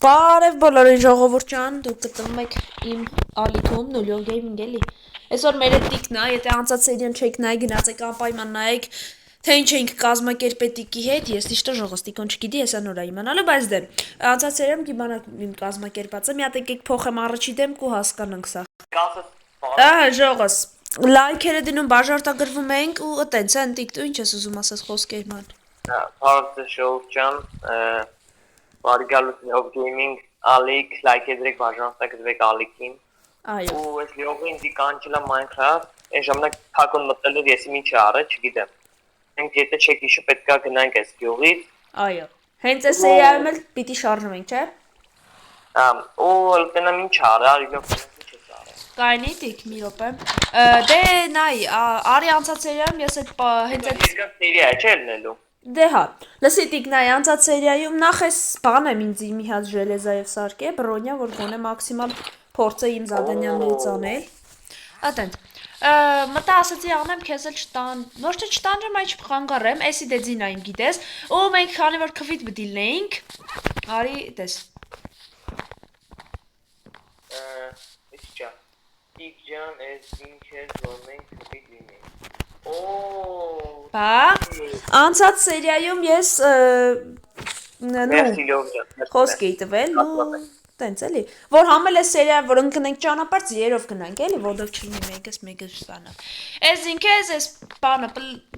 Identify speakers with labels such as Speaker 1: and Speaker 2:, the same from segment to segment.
Speaker 1: Բարև բոլորին ժողովուրդ ջան, դուք գտնվում եք իմ ալիքում Նուլյոն Գեյմինգ էլի։ Այսօր մեր հետ տիկն է, եթե անցած սերիան չեք նայ, գնացեք անպայման նայեք, թե ինչ ենք կազմակերպել տիկի հետ, ես իշտը ժողոս տիկոն չգիտի, հեսա նոր է իմանալու, բայց դե անցած սերիամ կիմանաք իմ կազմակերպածը, մի հատ եկեք փոխեմ առաջի դեմք ու հասկանանք սա։ Ահա ժողոս, լայքերը դնում բաժարտագրվում ենք ու տենց են տիկ դու ինչ ես ուզում ասես խոսքեր ման։
Speaker 2: Բարդ ժողովուրդ ջան, Բարիկալով գեյմինգ ալիք, լայքեդրեք բաժանորդագրվեք ալիքին։
Speaker 1: Այո։
Speaker 2: Ու այս լյոգին դի կանչելա Minecraft, այն ժամանակ թակոն մտել էր եսի ինչ արը, չգիտեմ։ Մենք եթե չեք հիշու պետքա գնանք այս գյուղից։
Speaker 1: Այո։ Հենց այս սերիայում էլ պիտի շարժվենք, չէ՞։
Speaker 2: Ու տնամ ինչ արա, իրոք ինչ ես արը։
Speaker 1: Կայնի տիկ մի րոպե։ Դե նայ, արի անցած սերիայում ես այդ հենց այդ
Speaker 2: Երկար սերիա է չէ ելնելու։
Speaker 1: Դե հա, լսի տիկ նայ անցած սերիայում նախ էս բան եմ ինձ մի հատ ժելեզայով սարքե, բրոնյա, որ գոնե մաքսիմալ փորձը իմ զադենյաններից անել։ Ատենտ։ Մտա ասացի անեմ քեզ էլ չտան, ոչ թե չտանջեմ, այլ չխանգարեմ, էսի դե ձինային գիտես։ Ու մենք քանի որ քվիթ բդիլնեինք, արի տես։
Speaker 2: Ինչա։ Տիկ ջան, այս ինչ է, որ մենք քվիթ լինենք։
Speaker 1: Բա, անցած սերիայում ես խոսք էի տվել ու տենց էլի, որ համել է սերիա, որ ընկնենք ճանապարհ ձիերով գնանք էլի, որովհետև չլինի մեկս ստանալ։ Էս ինքեզ էս բանը,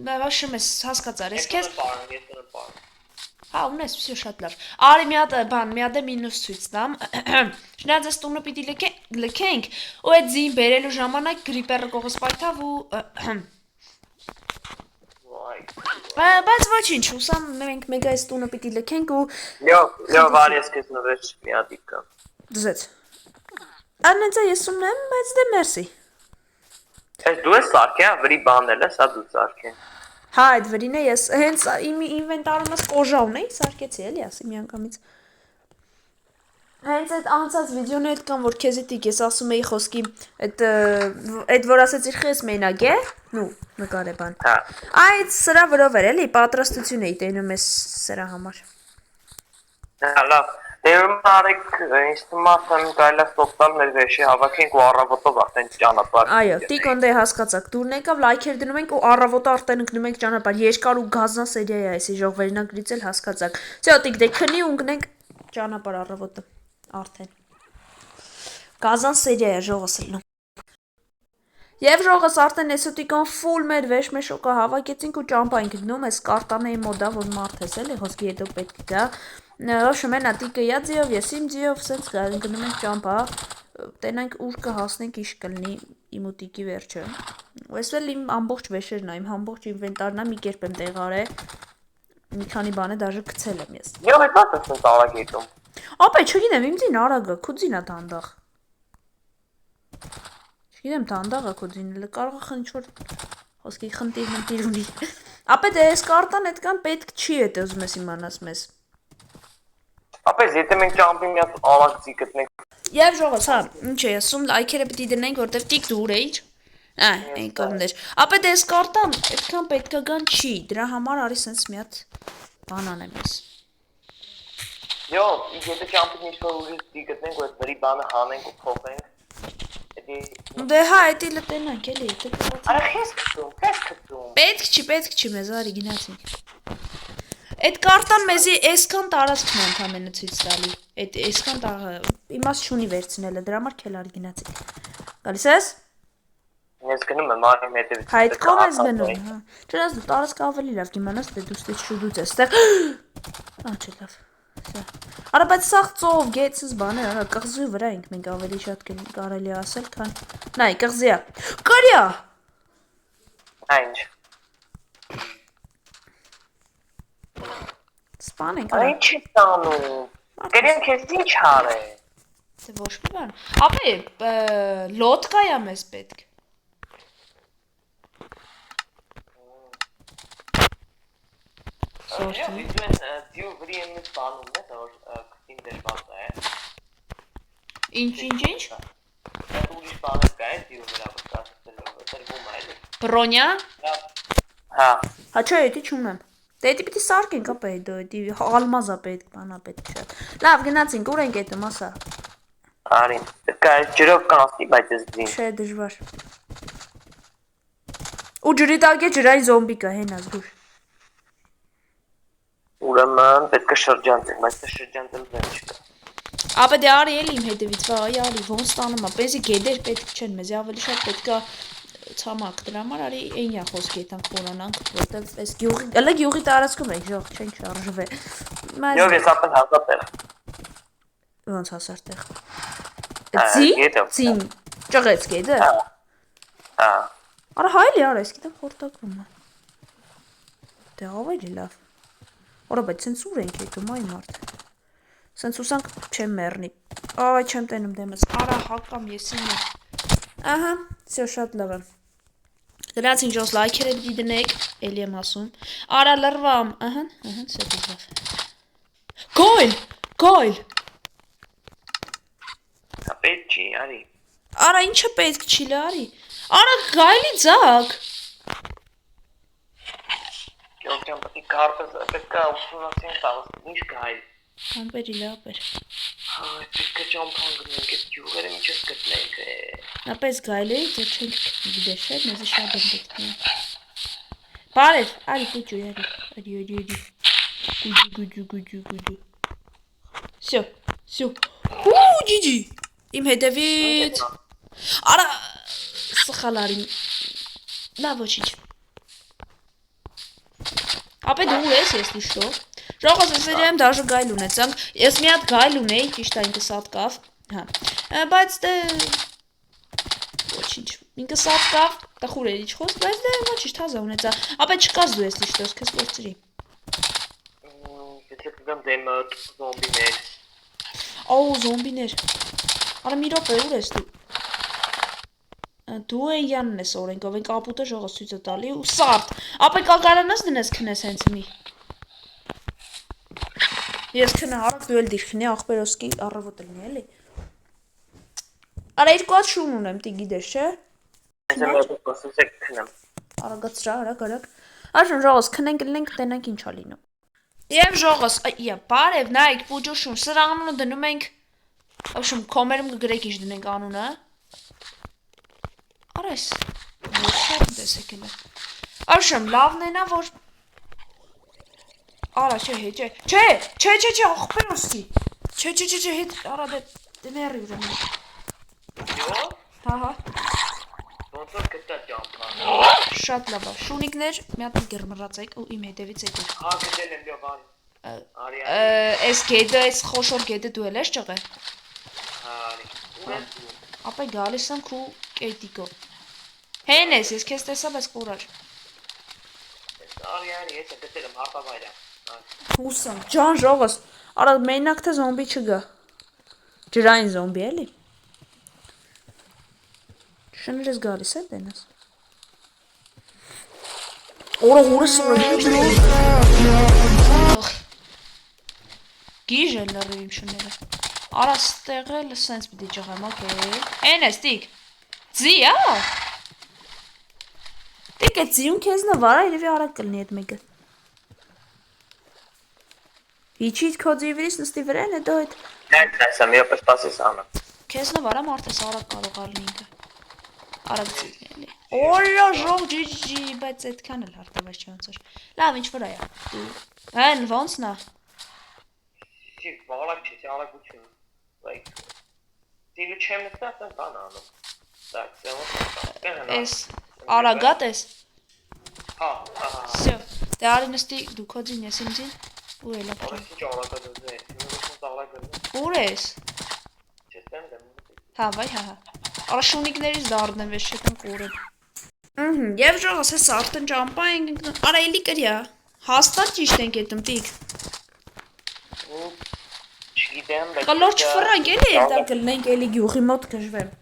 Speaker 1: վաշում ես հասկացար, ես քեզ Հա, ունես, всё շատ լավ։ Արի մի հատ բան, մի հատ մինուս ցույց տամ։ Շնայած այս տունը պիտի լքենք, ու այդ ձին բերելու ժամանակ գրիպերը կողս պայթավ ու Բայց ոչինչ, ուսամ մենք մեկ այս տունը պիտի լքենք ու
Speaker 2: Լյով արի ես քեզ նվեր մի հատ իկա։
Speaker 1: Դզեց։ Աննեցա ես ունեմ, բայց դե մերսի։
Speaker 2: Այս դու ես սարքե, վրի բանել ես, հա դու սարքե։
Speaker 1: Հա, այդ վրին է ես հենց իմ ինվենտարումս կոժա ունեի, սարքեցի էլի, ասի միանգամից։ Հենց այդ անցած վիդեոն հետ կամ որ քեզի տիկ ես ասում էի խոսքի այդ որ ասեցիր խես մենակ է, նու նկար է բան։
Speaker 2: Հա։
Speaker 1: Այդ սրա վրով էր էլի, պատրաստություն էի տենում ես սրա համար։
Speaker 2: Հա, լավ։ Դե արեք ինձ թվում է կարելի է ստոպտալ մեր վեշի հավաքենք ու առավոտով արդեն ճանապարհ։
Speaker 1: Այո, տիկոն դե հասկացաք, դուրն եկավ լայքեր դնում ենք ու առավոտը արդեն ընկնում ենք ճանապարհ։ Երկար ու գազնա սերիա է այսի ժողվերնագրից էլ հասկացաք։ Всё, տիկ դե քնի ու ընկնենք ճանապարհ առավոտը արդեն։ Գազան սերիա է ժողովս լնում։ Եվ ժողովս արդեն էսոտիկon full մեր վեշ մեշոկը հավաքեցինք ու ճամփա ենք գնում, այս կարտանեի մոդա որ մարդ ես էլի, խոսքի հետո պետք է գա։ Շմեն ատիկը յա ձիով, ես իմ ձիով, սենց գնում ենք ճամփա, տենանք ուր կհասնենք իշ կլինի իմ ու տիկի վերջը։ Ու ես էլ իմ ամբողջ վեշերն ա, իմ ամբողջ ինվենտարն ա, մի կերպ եմ տեղարել, մի քանի բան է դաժե գցել եմ ես։
Speaker 2: Յո, այդ ո՞ւր ես արագ եկում։
Speaker 1: Ապա չգիտեմ, իմ ձին արագ է, քո ձին ա դանդաղ։ Չգիտեմ, դանդաղ է քո ձինը, կարող է ինչ-որ խոսքի խնդիր ունի։ Ապա դե այս կարտան այդքան պետք չի է, դե ուզում ես իմանաս մեզ։
Speaker 2: Ապա եթե մենք ճամփի մի հատ արագ ձի գտնենք։
Speaker 1: Եվ ժողովս, հա, ինչ է ասում, լայքերը պիտի դնենք, որտեվ տիկ դուր է, ինչ։ Այն կողմներ։ Ապա դե այս կարտան այդքան պետքա գան չի, դրա համար արի սենց մի հատ բան անեմ ես։
Speaker 2: Յո, եթե ճամփի ինչ-որ ուրիշ ձի գտնենք ու այդ վրի բանը հանենք ու փոխենք։
Speaker 1: Դե հա, էդի լտենանք էլի, դե կարծեմ։
Speaker 2: Արա քեզ քթում։
Speaker 1: Պետք չի, մեզ արի գնացինք։ Այդ կարտան մեզի այսքան տարածքն է ընդամենը ցույց տալի։ Այդ այսքան իմաստ չունի վերցնելը, դրա համար քելար գնացինք։ Գալիս ես։
Speaker 2: Ես գնում եմ արի հետևից։
Speaker 1: Հայտ կողմ ես գնում, հա։ Չնայած դու տարածքը ավելի լավ կիմանաս, դե դու ստե շուտուց ես, ստեղ։ Չէ լավ։ Արա բայց սաղ ծով, գեցս բաներ, արա կղզի վրա ենք մենք ավելի շատ կարելի ասել, քան նայ, կղզիա։ Կարիա։
Speaker 2: Ինչ։
Speaker 1: Սպան ենք արա։
Speaker 2: Ինչ է տանում։ Գերեն քեզ ինչ արե։
Speaker 1: Դե ոչ մի բան։ Ապա լոդկա է մեզ պետք։
Speaker 2: Սորտի։ Դու վրի եմ ստանում, դա որ քին դժվար է։
Speaker 1: Ինչ։
Speaker 2: Ուրիշ բանը կա է դու վրա վստահել տրվում է։
Speaker 1: Բրոնյա։
Speaker 2: Հա։
Speaker 1: Հա չէ, դա չունեմ։ Դե դա պիտի սարքենք ապա դա ալմազա պետք, բանա պետք շատ։ Լավ, գնացինք, ուր ենք այդում, ասա։
Speaker 2: Արի, պետք է ջրով կանցնի, բայց ես դին։
Speaker 1: Չէ, դժվար։ Ու ջրի տակ է ջրային զոմբի կա, հենաս դուր։
Speaker 2: Ուրեմն պետք է շրջանցենք, բայց դա շրջանցել բան չկա։
Speaker 1: Ապա դե արի էլի իմ հետևից, վա, արի, ոնց տանում է, պեսի գեդեր պետք չեն, մեզի ավելի շատ պետք է ցամաք, դրա համար արի այնյա խոսք եթանք խորանանք, որտեղ այս գյուղի, ըլը գյուղի տարածքում ենք, ժող, չենք շարժվե։
Speaker 2: Եվ ես ապեն հազատել։
Speaker 1: Ոնց հասար տեղ։ Ձի, ձին, ճղեց գեդը։
Speaker 2: Հա։
Speaker 1: Արա հայելի արա, ես գիտեմ խորտակվում է։ Դե ավելի լավ։ Որա, բայց սենց ուր ենք եկում, այ մարդ։ Սենց ուսանք չեմ մեռնի։ Այ չեմ տենում դեմս։ Արա հակամ եսին է։ Ահա, всё շատ լավ է։ Գնացին ջոս լայքերը պիտի դնեք, էլի եմ ասում։ Արա լրվամ, ահա, всё լավ։ Գոյլ, գոյլ։
Speaker 2: Պետք չի, արի։
Speaker 1: Արա ինչը պետք չի լարի։ Արա գայլի ձակ։
Speaker 2: Յոթյան պետք է կարպեզ, պետք է ուսումնասիրենք տալս, ինչ գայլ։
Speaker 1: Ամպերի լապեր։
Speaker 2: Այ, պետք է ճամփան գնենք, այդ յուղերը միջև գտնենք։
Speaker 1: Նապես գայլի, ձեր չենք գիտեր չէ, մեզի շատ եմ պետք է։ Բարև, արի կուջու, արի։ Գուջու։ Всё, ջիջի, իմ հետևից։ Արա, սխալ արի, լավ ոչինչ։ Ապե դու ես что? Ժողոս ես եմ դաժե գայլ ունեցանք, ես մի հատ գայլ ունեի, ճիշտ է ինքը սատկավ, հա, բայց դե, ոչինչ, ինքը սատկավ, տխուր էր իչ խոսք, բայց դե ոչինչ թազա ունեցա, ապե չկաս դու ես что, քեզ կործրի։
Speaker 2: Եթե կգամ դեմ զոմբիներ։
Speaker 1: Օ, զոմբիներ, արա մի րոպե, ուր ես դու։ Դու են յանն ես օրենքով, են կապուտը ժողոս ցույց է տալի ու սարդ, ապե կակարանաս դնես քնես հենց մի։ Ես քնա հարակ դու էլ դիր քնի աղբերոսկի առավոտ լինի էլի։ Արա երկու հատ շուն ունեմ, տի գիտես, չէ։
Speaker 2: Ես եմ ասում եք քնեմ։
Speaker 1: Արագացրա, արագ։ Այժմ ժողոս քնենք լինենք, տենանք ինչա լինում։ Եվ ժողոս, բարև, նայեք, պուջոշում, սրա անունը դնում ենք, ոչմ կոմերում կգրեք ինչ դնենք անունը։ Արա ես, ոչ շատ տեսեք էլ է։ Այժմ լավն ենա, որ Արա, չէ, աղբերոսկի։ Չէ, հետ, արա դե մերի ուրեմն։
Speaker 2: Յո՞։
Speaker 1: Հա։
Speaker 2: Ոնց որ կտա ճամփա։
Speaker 1: Շատ լավ է։ Շունիկներ, մի հատ գերմռացեք ու իմ հետևից եկեք։
Speaker 2: Հա, գտել եմ յո բան։ Արի։
Speaker 1: Այս գեդը, այս խոշոր գեդը դու էլ ես ճղե։
Speaker 2: Արի։ Ուր ես դու։
Speaker 1: Ապա գալիս եմ քու կետիկով։ Հեն ես քեզ տեսա, բայց կորար։
Speaker 2: Արի, ես գտել եմ հապավայրը։
Speaker 1: Հուսամ, ջան ժողոս, արա մենակ թե զոմբի չգա։ Ջրային զոմբի էլի։ Շներես գալիս է տենաս։ Օրը Գիժ էլ լրիվ իմ շները։ Արա ստեղել սենց պիտի ճղեմ, օքեյ։ Են ես տիկ։ Ձի, Տիկ է ձիուն քեզ նվարա, իրևի արագ կլնի էդ մեկը։ Իչիտ քո ձիվիրից նստի վրեն է դո էդ։
Speaker 2: Դեք տեսա, մի օպես պասես անը։
Speaker 1: Քեզ նվարա մարդես արագ կարող ալնի ինքը։ Արագ ձիվն էլի։ Օրո ժող ջիջի, բայց այդքան էլ հարտավայր չի ոնց որ։ Լավ, ինչ որ այա։ Հեն ոնց նա։
Speaker 2: Չի, բաղալակ չի, արագություն։ Like դիլու չեմ նստա, ասեն բան անում։ Так,
Speaker 1: Էս արագատ ես։
Speaker 2: Հա։
Speaker 1: Всё։ Դե արի նստի դու քո ձին ես իմ ձին։ Ու էլ ապա։
Speaker 2: Ինչ արագատ է։
Speaker 1: Ուր ես։
Speaker 2: Չստեմ դեմ։
Speaker 1: Հա, վայ, հա։ Արա շունիկներից դառնեմ, ես չեմ կորել։ Եվ ժողոս ես արդեն ճամպա ենք ընկնում։ Արա էլի կրյա։ Հաստատ ճիշտ ենք այդում տիկ։
Speaker 2: Չգիտեմ, բայց
Speaker 1: Կլոր չֆռանք էլի դա կլնենք էլի գյուղի մոտ գժվեմ։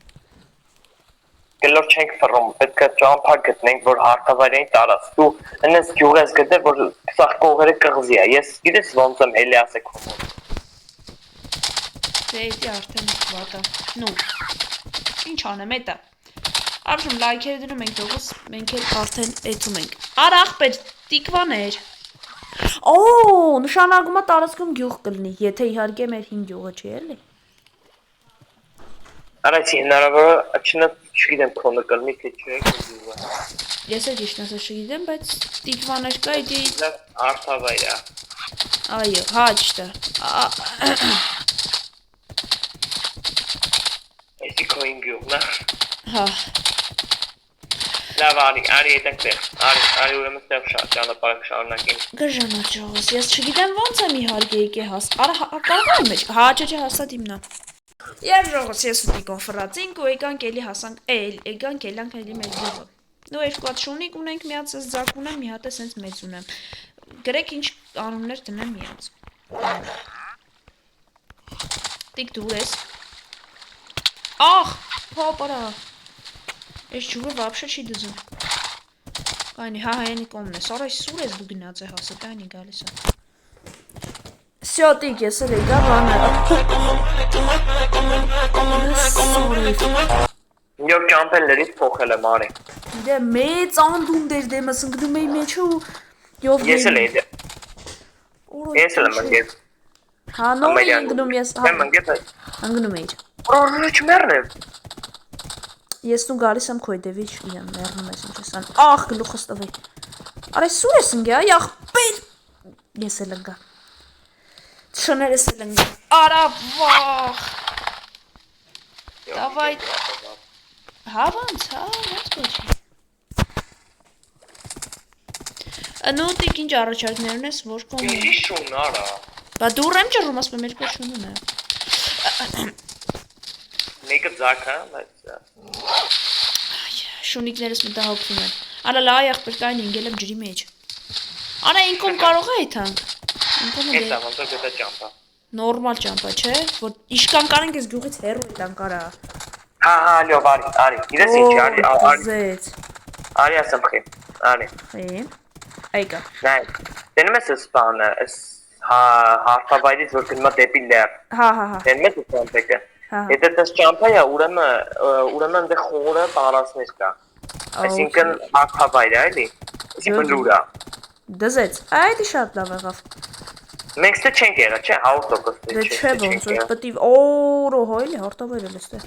Speaker 2: Կլոր չենք ֆռում, պետք է ճամփա գտնենք, որ հարթավայրին տարած։ Դու հենց գյուղ ես գտել, որ սաղ կողերը կղզի է։ Ես գիտես ոնց եմ էլի ասեք հոմոն։
Speaker 1: Դե էդի արդեն վատա։ Նու։ Ինչ անեմ էտա։ Այժմ լայքերը դնում ենք դողս, մենք էլ արդեն էցում ենք։ Արա աղբեր, տիկվաներ։ Օ, նշանակում է տարածքում գյուղ կլինի, եթե իհարկե մեր 5 գյուղը չի էլի։
Speaker 2: Արեցի հնարավոր է չգիտեմ քոնը կլինի թե չէ գյուղը։
Speaker 1: Ես էլ ճիշտ ասած չգիտեմ, բայց տիկվաներ կա իդի
Speaker 2: Արթավայր է։
Speaker 1: այո, հաճտը։
Speaker 2: Էսի քոին գյուղն է։
Speaker 1: Հա։
Speaker 2: Լավ արի այդտեղ։ Արի ուրեմն ստեղ ճանապարհ շարունակենք։
Speaker 1: Գժանաճողս, ես չգիտեմ ոնց եմ իհարկե եկե արա կարող եմ մեջ։ Հա, չէ, հաստատ իմնա։ Եվ ժողովուրդ, ես ու Տիկոն ֆրացինք ու եկանք էլի հասանք, եկանք էլանք էլի մեր գյուղը։ Նու երկու հատ շունիկ ունենք միած, ես ձակ ունեմ, մի հատ է սենց մեծ ունեմ։ Գրեք ինչ անուններ դնեմ միած։ Տիկ դու ես։ Ախ, հոպարա։ Ես ջուրը вообще չի դզում։ Կայնի, հա հայանի կոմն է, սարայ սուր ես դու գնաց է հասը, կայնի գալիս է։ Всё, Տիկ, ես էլ եկա բանը։
Speaker 2: Նոր ճամփելներից փոխել եմ արի։
Speaker 1: Դե մեծ անդունդ էր դեմս ընկնում էի մեջը ու յով
Speaker 2: Ես էլ եմ։ Ես էլ եմ ընկել։
Speaker 1: Հա նոր էի ընկնում ես։
Speaker 2: Եմ ընկել։
Speaker 1: Ընկնում էի։
Speaker 2: Ուրիշ մեռնեմ։
Speaker 1: Ես ու գալիս եմ քոյդեվի չգիտեմ, մեռնում ես ինչ ես ան։ Ախ, գլուխս տվի։ Արա սուր ես ընկա, այ ախպեր։ Ես էլ ընկա։ Շներս էլ ընկա։ Արա վախ։ Давай։ Հա ոնց, հա, ոնց կոչի։ Անու Տիկ ինչ առաջարկներն ես, որ կոմ։
Speaker 2: Ինչ շուն արա։
Speaker 1: Բա դուր եմ ջռում, ասում եմ երկու շուն ունեմ։
Speaker 2: Մեկը ձակա, բայց
Speaker 1: Շունիկներս մտահոգվում են։ Արա լա եղբեր կային ընկել եմ ջրի մեջ։ Արա ինքում կարող է այդանք։
Speaker 2: Էս է ոնց որ դա ճամփա։
Speaker 1: Նորմալ ճամփա, չէ, որ իշքան կարենք ես գյուղից հեռու այդան կարա։
Speaker 2: Հա, լավ արի։ Գիտես ինչ արի։
Speaker 1: Զեց։
Speaker 2: Արի ասմխի։ Արի։
Speaker 1: Էի։ Այկա։
Speaker 2: Նայ։ Դնում ես սպանը, հարթավայրից որ գնում է դեպի լեռ։
Speaker 1: Հա։
Speaker 2: Դնում ես ճամփեկը։
Speaker 1: Հա։
Speaker 2: Եթե դες ճամփա է, ուրեմն այնտեղ խորը տարածներ կա։ Այսինքն հարթավայր է, էլի։ Իսկ բլուր է։
Speaker 1: Դզեց։ Այդ շատ լավ եղավ։
Speaker 2: Մենք ստե չենք եղա, չէ, 100%
Speaker 1: Դե չէ ոնց որ պետք օրո հոյլի հարտավայրը լստե։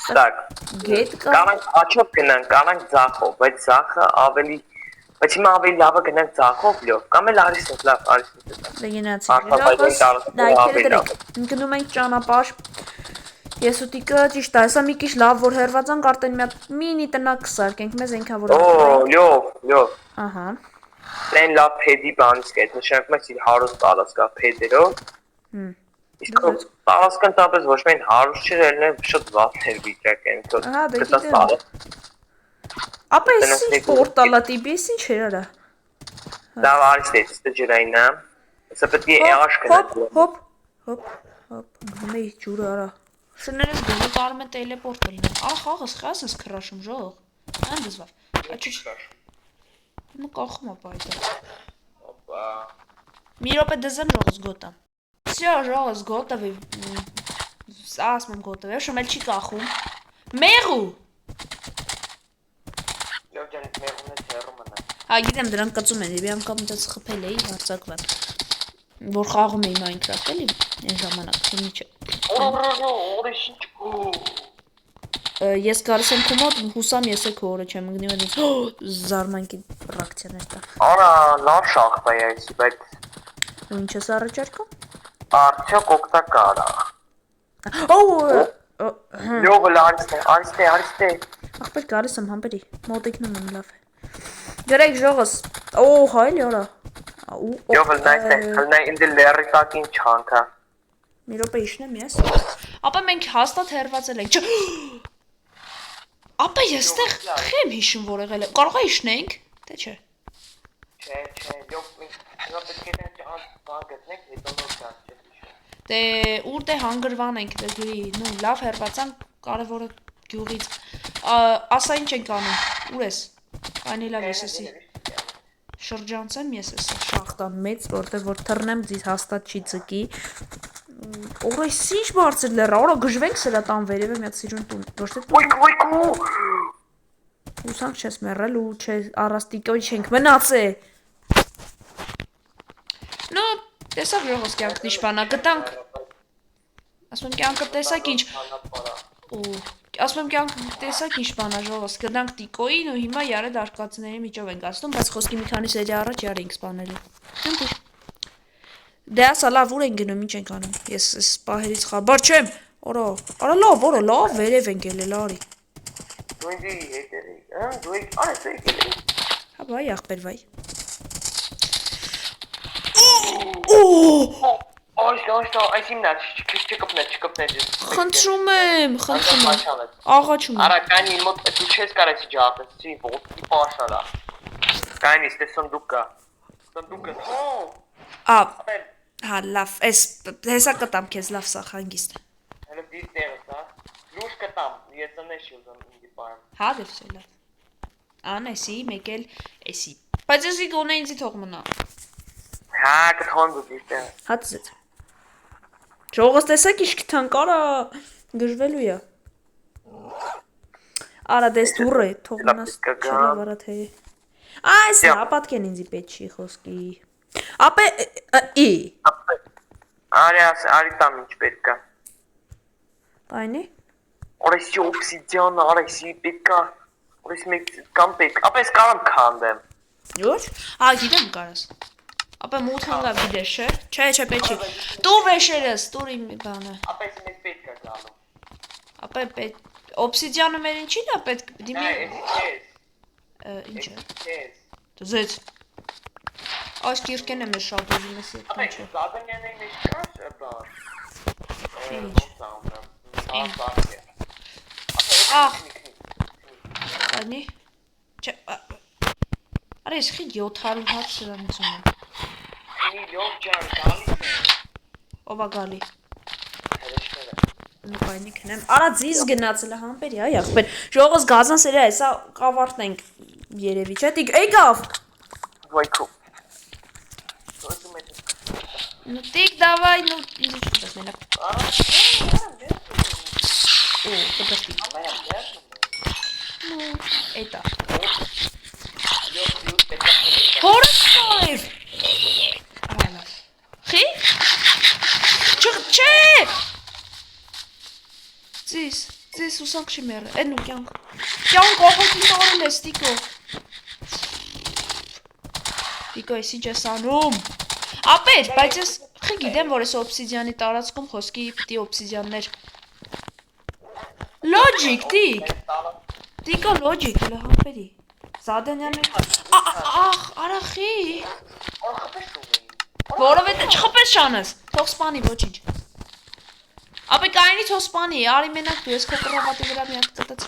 Speaker 2: Так։
Speaker 1: Գետ կա։
Speaker 2: Կանանք աչով գնանք, կանանք ձախով, բայց ձախը ավելի բայց հիմա ավելի լավը գնանք ձախով, լյո։ Կամ էլ արիստ, լավ, արիստ։
Speaker 1: Դե գնացի։ Դայքերը դրեք։ Գնում ենք ճանապարհ։ Ես ու Տիկը ճիշտ է, հեսա մի քիչ լավ որ հերվածանք արդեն մի հատ մինի տնակ կսարքենք, մեզ այնքան որ։
Speaker 2: Օ, լյով։
Speaker 1: Ահա։
Speaker 2: Դեն լավ փեդի բանից կա, նշանակում է իր հարուստ տարածքա փեդերով։ Իսկ տարածքն տապես ոչ միայն հարուստ չէ, այլ նաև շատ վատ էր վիճակը,
Speaker 1: Ահա, դե գիտեմ։ Ապա էս ինչ պորտալա տիպիս ինչ էր արա։
Speaker 2: Լավ արիստ է, ստե ջրային է։ Սա պետք է եղաշ գնալ։
Speaker 1: Հոպ, գնում էի ջուրը արա։ Շներս գոնը կարում է տելեպորտ լինել։ Ախ, աղս խաս ես քրաշում ժող։ Ան դզվավ։ Աչի։ Ну կախում ապա այդ։
Speaker 2: Опа.
Speaker 1: Մի րոպե դզեմ ժողս գոտա։ Всё, ժողս գոտավի։ Ասում գոտավի, շմել չի կախում։ Մեղու։
Speaker 2: Լավ ջան, մեղունը թերում է։
Speaker 1: Հա գիտեմ դրանք կծում են, մի անգամ դες խփել էի հարցակվան։ Որ խաղում էի Minecraft էլի, այն ժամանակ, քնի չէ։
Speaker 2: Ուրիշ ինչ կու։
Speaker 1: Ես գալիս եմ քո մոտ, հուսամ ես է քո օրը չեմ ընկնում այնպես զարմանքի ռեակցիաներ տա։
Speaker 2: Արա, լավ շախտ է այսի, բայց
Speaker 1: Ինչ ես առաջարկում։
Speaker 2: արդյոք օգտակար է։ Լավ արիստե։
Speaker 1: Ախպեր գալիս եմ համբերի, մոտիկնում եմ լավ է։ Գրեք ժողս, հայլի արա։
Speaker 2: Լավ հլնայ ինձ լերի տակին չանքա։
Speaker 1: Մի րոպե իշնեմ ես։ Ապա մենք հաստատ հերվածել ենք։ Ապա ես տեղ չեմ հիշում որ եղել է։ Կարող է իշնենք, թե չէ։
Speaker 2: Չէ, լավ մենք պետք է դեռ բան գտնենք, հետո նոր կան։
Speaker 1: Դե ուր դե հանգրվան ենք դե գրի, նու լավ հերվածանք կարևորը գյուղից։ Ասա ինչ ենք անում։ Ուր ես։ Անի լավ ես էսի։ Շրջանցեմ ես էսի շախտան մեծ, որտեղ որ թռնեմ ձիզ հաստատ չի ցկի։ Օրես ինչ բարձր լեռ, օրա գժվենք սրա տան վերևը մի հատ սիրուն տուն։ Ոչ թե տուն։ Ուսանք չես մեռել ու չէ առաստիկոյ չենք մնացե։ Տեսավ ժողովս կյանքն ինչ բանա գտանք։ Ասում եմ կյանքը տեսակ ինչ։ Ասում եմ կյանքը տեսակ ինչ բանա ժողովս գտանք տիկոին ու հիմա Յարեդ արկածների միջով ենք ասում, բայց խոսքի մի քանի սերի առաջ Յարե ենք սպանելու։ Դե ասա լավ ուր են գնում, ինչ ենք անում։ Ես այս պահերից խաբար չեմ։ Արա լավ, վերև ենք ելել, արի։
Speaker 2: Դու ինձ հետերի, դու եք,
Speaker 1: Հա բայ ախպեր վայ։
Speaker 2: Այս իմն է, չկպներ։
Speaker 1: Խնդրում եմ։ Աղաչում եմ։
Speaker 2: Արա կանի մոտ դու չես կարեցի ջահատեցի, ոտքի պաշարա։ Կանի ստեսնդուկա։ Սնդուկը,
Speaker 1: Հա լավ, այս հեսա կտամ քեզ լավ սա խանգիստ։
Speaker 2: հələ դից տեղս, հա։ Լուշ կտամ, ես նեշի ուզում ինձի պարեմ։
Speaker 1: Հա դե վсё լավ։ Ան էսի, մեկ էլ էսի։ Բայց էսի գոնե ինձի թող մնա։
Speaker 2: Հա, կթոն դու դից տեղ։
Speaker 1: Հա ծեց։ Ժողովս տեսակ ինչ կթան կարա գժվելու է։ Արա դες դուրը թող մնաս չլավ արա թե։ Այս ապատկեն ինձի պետք չի խոսքի։ Ապե ի։
Speaker 2: Արի տամ ինչ պետք է։
Speaker 1: Պայնի։
Speaker 2: Օրեսի օբսիդիան, արեսի պետք է։ Օրես մեկ կամ պետք։ Ապես կարամ քանդեմ։
Speaker 1: Ոչ։ Հա գիտեմ կարաս։ Ապա մութանգա գիտես, չէ, պետք չի։ Տու վեշերս, տուր իմ բանը։
Speaker 2: Ապես մեզ պետք է գալու։
Speaker 1: Ապա օբսիդիանը մեր ինչին է պետք դիմի։ Ինչ է։
Speaker 2: Քեզ։
Speaker 1: Դզեց։ Այս կիրկեն է մեր շատ ուզում ես հետ։
Speaker 2: Ապես զադանյանեն մեջ կա բար։
Speaker 1: Անի։ Չէ։ Արա ես խի 700 հատ սրանից ունեմ։
Speaker 2: Լյով ջան, գալիս է։
Speaker 1: Ով է գալի։
Speaker 2: Հերեշները։
Speaker 1: Ну պայնի քնեմ։ Արա ձիզ գնացել է համբերի, այ ախպեր։ Ժողովս գազան սերի է, սա կավարտն ենք երևի, չէ՞։ Տիկ եկավ։
Speaker 2: Վայքո։
Speaker 1: Ну тик давай, ну иди сюда с меня. О, подожди. Ну, это. Хорсайв. Ала. Хи? Че? Здесь усанք չի մերը։ Էն ու կյանք։ Կյանք ողոքին տարել ես, Տիկո։ Տիկո, ես ինչ ես անում։ Ապեր, բայց ես խի գիտեմ, որ ես օբսիդիանի տարածքում խոսքի պիտի օբսիդիաններ։ Լոջիկ, տիկ։ Տիկո լոջիկ, հլը համբերի։ Զադանյանը։ Արախի։ Որովհետև չխփես շանս, թող սպանի ոչինչ։ Ապե կայինի թող սպանի, արի մենակ դու ես քո կռավատի վրա մի հատ ծտած։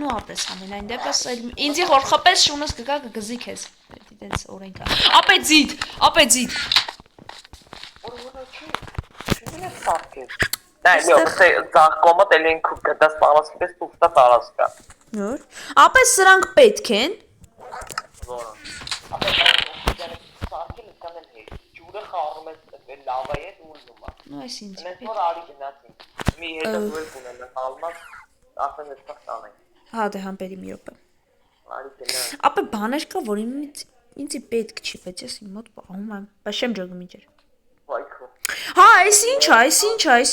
Speaker 1: Նու ապես ամենայն դեպս ինձի որ խփես շունս կգա կգզի քեզ։ Դիտենց օրենքա։ Ապե ձիտ։
Speaker 2: Դա կոմոդ էլին կդաս պարասպես տուստա տարածքա։
Speaker 1: Նոր։ Ապե սրանք պետք են։
Speaker 2: Որը։ Ապե սարքին կանեն հետ։ Ջուրը խառնում է լավայի հետ ուլնում է։
Speaker 1: Ну այս ինձ։
Speaker 2: Մենք որ արի գնացին։ Մի հետո դու ես ունենա ալմաս ասեն ես տանեն։
Speaker 1: Հա դե համբերի մի րոպե։
Speaker 2: Արի գնա։
Speaker 1: Ապե բաներ կա որ ինձի պետք չի, բայց ես իմ մոտ պահում եմ։ Բայց չեմ ջոգում ինչ էր։
Speaker 2: Վայքո։
Speaker 1: Հա, այս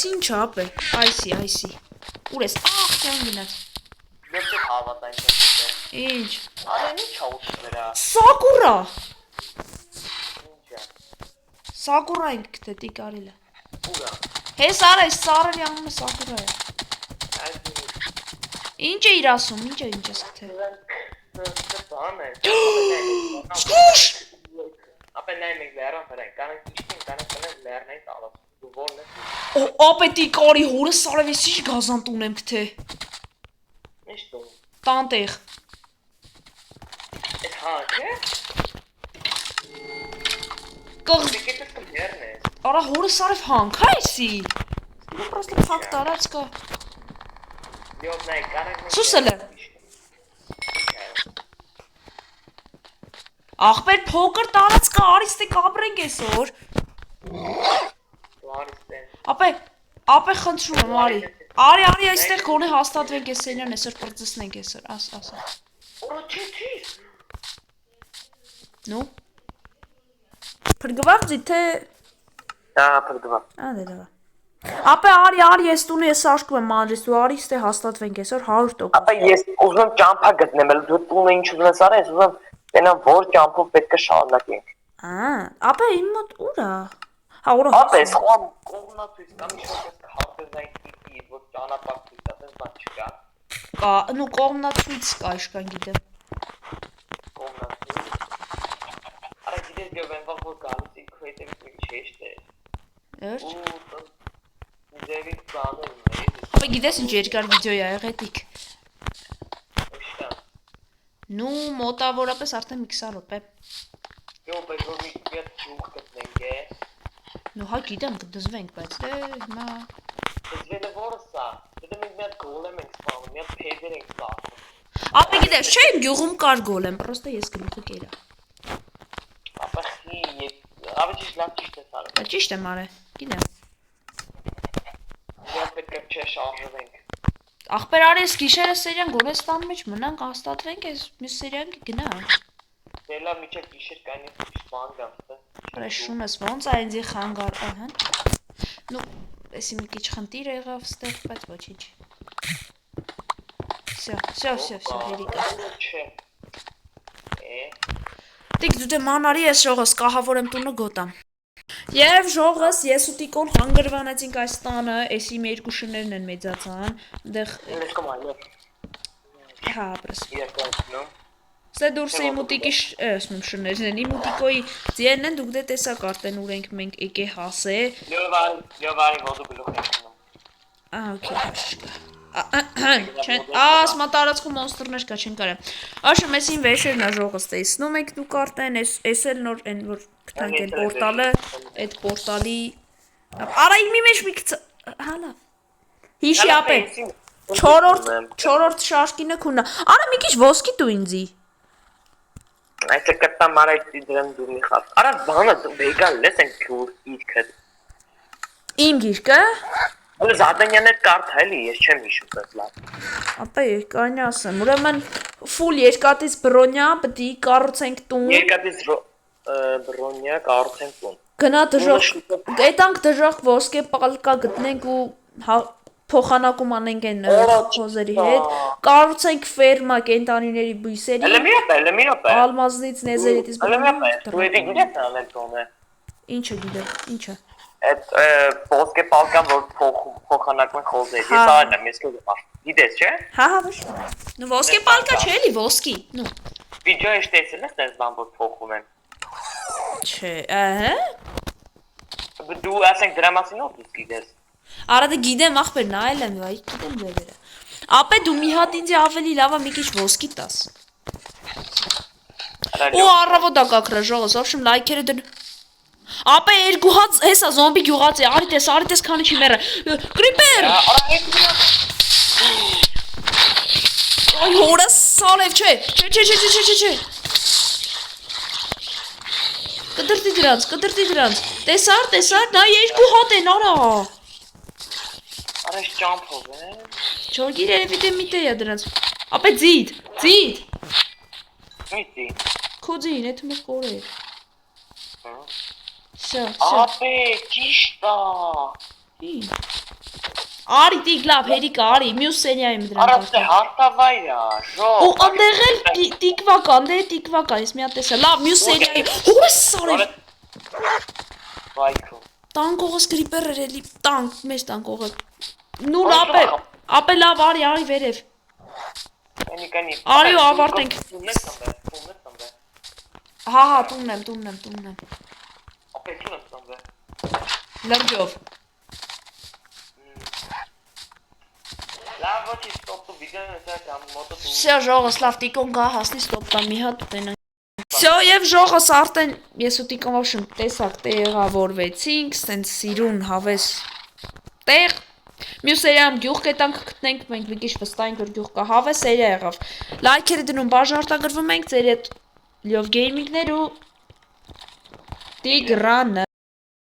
Speaker 1: ինչ ապե։ Այսի։ Ուր ես։ Ախ, կան գնաց։
Speaker 2: Դες հավատա ինձ։
Speaker 1: Ինչ։
Speaker 2: Արենի չաուց վրա։
Speaker 1: Սակուրա։
Speaker 2: Ինչ է։
Speaker 1: Սակուրա ենք գտի կարիլը։
Speaker 2: Ուրա։
Speaker 1: Հես արա, այս սարը անունը Սակուրա է։ Ինչ է իր ասում, ինչ ես գտել։
Speaker 2: Բան է։
Speaker 1: Սկուշ։
Speaker 2: Ապա նայ մենք լերան վրան, կանենք իշխին, կանենք լերնային տալած։ Դու որն ես։
Speaker 1: Օ, ապետի կարի հորը սարավես ինչ գազան տունեմ գթե։
Speaker 2: Ինչ տուն։
Speaker 1: Տանտեղ։
Speaker 2: Էս հա, չէ։
Speaker 1: Կղ։
Speaker 2: Դեկետս կլերն է։
Speaker 1: Արա հորը սարև հանք այսի։ Դու պրոստը փակ տարածքը։
Speaker 2: Լյով նայ, կանենք։
Speaker 1: Սուսելը։ Ախպեր փոքր տարածքը արիստե կապրենք այսօր։ Ապե խնդրում եմ արի։ Արի այստեղ գոնե հաստատվենք այս սենյակն այսօր պրծսնենք այսօր, ասա։
Speaker 2: Օր չի։
Speaker 1: Նու։ Փրկվաղ ձի թե
Speaker 2: Դա փրկվա։
Speaker 1: դե Ապա արի ես տունը ես աշկում եմ մանրից ու արի ստե հաստատվենք այսօր 100%։
Speaker 2: Ապա ես ուզում եմ ճամփա գտնեմ, դու տունը ինչ ուզում ես արել, ես ուզում եմ տենամ որ ճամփով պետք է շարունակենք։
Speaker 1: Ապա իմ մոտ ուր է։ Հա ուր է։
Speaker 2: Ապա ես խոմ կողմնացույց կամ ինչ-որ քարտեզային տիպի, որ ճանապարհ ցույց տա, sense բան չկա։
Speaker 1: Կա, նու կողմնացույց կա, իշքան գիտեմ։
Speaker 2: Կողմնացույց։ Արա գիտես գովեն որ գալիս ինքը հետևից մի չեշտ է։
Speaker 1: Էջ։
Speaker 2: Ձերի ծանր է։
Speaker 1: Ապա գիտես ինչ երկար վիդեո է եղել դիք։
Speaker 2: Իշտա։
Speaker 1: Նու մոտավորապես արդեն մի 20 րոպե։
Speaker 2: Yo, բայց որ մի քիչ ջուղ գտնենք է։
Speaker 1: Նու հա գիտեմ կդզվենք, բայց դե հիմա
Speaker 2: Դզվելը որը սա։ Դե մենք մի հատ գոլեմ ենք սպանում, մի հատ փեդեր ենք սպանում։
Speaker 1: Ապա գիտես, չէ իմ գյուղում կար գոլեմ, պրոստը ես գլուխը կերա։
Speaker 2: Ապա խի, ավելի լավ ճիշտ է սարը։
Speaker 1: Դա ճիշտ եմ արել, գիտեմ։
Speaker 2: Մենք պետք է չշարժվենք։
Speaker 1: Ախպեր արի ես գիշերը սերիան գորեստան մեջ մնանք հաստատվենք, այս մյուս սերիան կգնա։
Speaker 2: Դելա միջև գիշեր կանի սպան գամստը։
Speaker 1: Ռեշունս ոնց է ինձի խանգար, ահա։ Նու, էսի մի քիչ խնդիր եղավ ստեղ, բայց ոչինչ։ Всё, հերիկա։
Speaker 2: Չէ։
Speaker 1: Տիկ դու դե ման արի ես ժողս կահավոր եմ տունը գոտամ։ Եվ ժողս ես ու տիկոն հանգրվանեցինք այս տանը, էսի մեր երկու շներն են մեծացան, դեղ
Speaker 2: Ես կոմայ։
Speaker 1: հա, պրս։
Speaker 2: Երկու։
Speaker 1: Սե դուրս իմ ու տիկի շներն են, իմ ու տիկոյի ձիերն են, դուք դե տեսակ արդեն ուր ենք մենք եկե հասե։
Speaker 2: Լյովարի ոտու գլուխ ենք գնում։
Speaker 1: Okay, հաշկա։ Չեն, ասմա տարածքում մոնստրներ կա, չեն կարա։ Աշը մեսին վեշերն ա ժողս տեսնում եք դուք արդեն, ես էլ նոր են որ կտանք են պորտալը, այդ պորտալի, արա իմի մեջ մի կծա, հալա, հիշի ապ է, չորորդ շաշկինը կունա, արա մի կիչ ոսկի դու ինձի։
Speaker 2: Այսը կտամ արայցի դրեմ դու մի խավ, արա բանը վեգան լես են կյուր իտքդ։
Speaker 1: Իմ գիրկը։
Speaker 2: Ալը զադենյաներ կարդ հելի, ես չեմ հիշում կս լավ։
Speaker 1: Ապա երկանի ասեմ, ուրեմն ֆուլ երկատից բրոնյա պտի կառուցենք տուն։
Speaker 2: Երկատից բրոնյա կառուցենք տուն։
Speaker 1: Գնա դժող, գետանք դժող ոսկե պալկա գտնենք ու փոխանակում անենք են խոզերի հետ, կառուցենք ֆերմա կենտանիների բույսերի,
Speaker 2: Էլեմի ապե։
Speaker 1: ալմազնից, նեզերիտից
Speaker 2: Էլեմի ապե, դու էդի գիտես անել տոնը։
Speaker 1: Ինչը գիտեմ, ինչը։
Speaker 2: Այդ ոսկե պալկան որ փոխանակում խոզերի, ես արել եմ, ես կգամ։ Գիտես չէ։
Speaker 1: Հա, ոչ։ Նու ոսկե պալկա չէ, էլի ոսկի, նու։
Speaker 2: Վիդեո ես տեսել ես դες բան որ փոխում են։
Speaker 1: Չէ, ահա։
Speaker 2: Դու ասենք դրա մասին ով գիտես։
Speaker 1: Արա դե գիտեմ ախպեր նայել եմ, այ գիտեմ ձևերը։ Ապե դու մի հատ ինձ ավելի լավ է մի քիչ ոսկի տաս։ Ու առավոտա կակրա ժողս, ոբշեմ լայքերը դն։ Ապե երկու հատ հեսա զոմբի գյուղած է, արի տես քանի չի մերը։ Կրիպեր։ Այ հորս սալև չէ։ Չէ։ Կդրտի դրանց։ Տեսար, նա երկու հատ են, արա։
Speaker 2: Արես ճամփով է։
Speaker 1: Չորգիր երևի դե միտե է դրանց։ Ապե ձիդ։
Speaker 2: Միտի։
Speaker 1: Քո ձին, այդ մեր կորեր։ Շա։
Speaker 2: Ապե ճիշտ է։
Speaker 1: Արի տիկ լավ, հերիկա, արի, մյուս սենյայում դրանք։
Speaker 2: Արած է հարտավայր է, ժող։
Speaker 1: Ու անդեղ էլ տիկվա կա, ես մի հատ տեսա։ Լավ, մյուս սենյայում։ Հորս սարև։
Speaker 2: Վայքո։
Speaker 1: Տանկողս գրիպեր էր էլի, մեր տանկողը։ Նուր ապե լավ, արի վերև։ Արի ու ավարտենք։ Հա, տունն եմ։
Speaker 2: Ապե տուն եմ տանվե։
Speaker 1: Լրջով։
Speaker 2: Լավ ոչի ստոպտու վիդեոն է սա մոտը տուն։
Speaker 1: Всё, ժողս լավ տիկոն գա հասնի ստոպտա մի հատ ուտենանք։ Всё, եւ ժողս արդեն ես ու տիկոն ոբշեմ տեսակ տեղավորվեցինք, սենց սիրուն հավես տեղ։ Մյուս սերիայում գյուղ կետանք գտնենք, մենք մի քիչ վստահենք որ գյուղ կա, հավես սերիա եղավ։ Լայքերը դնում բաժանորդագրվում ենք, ձեր հետ լյով գեյմինգներ ու Տիգրանը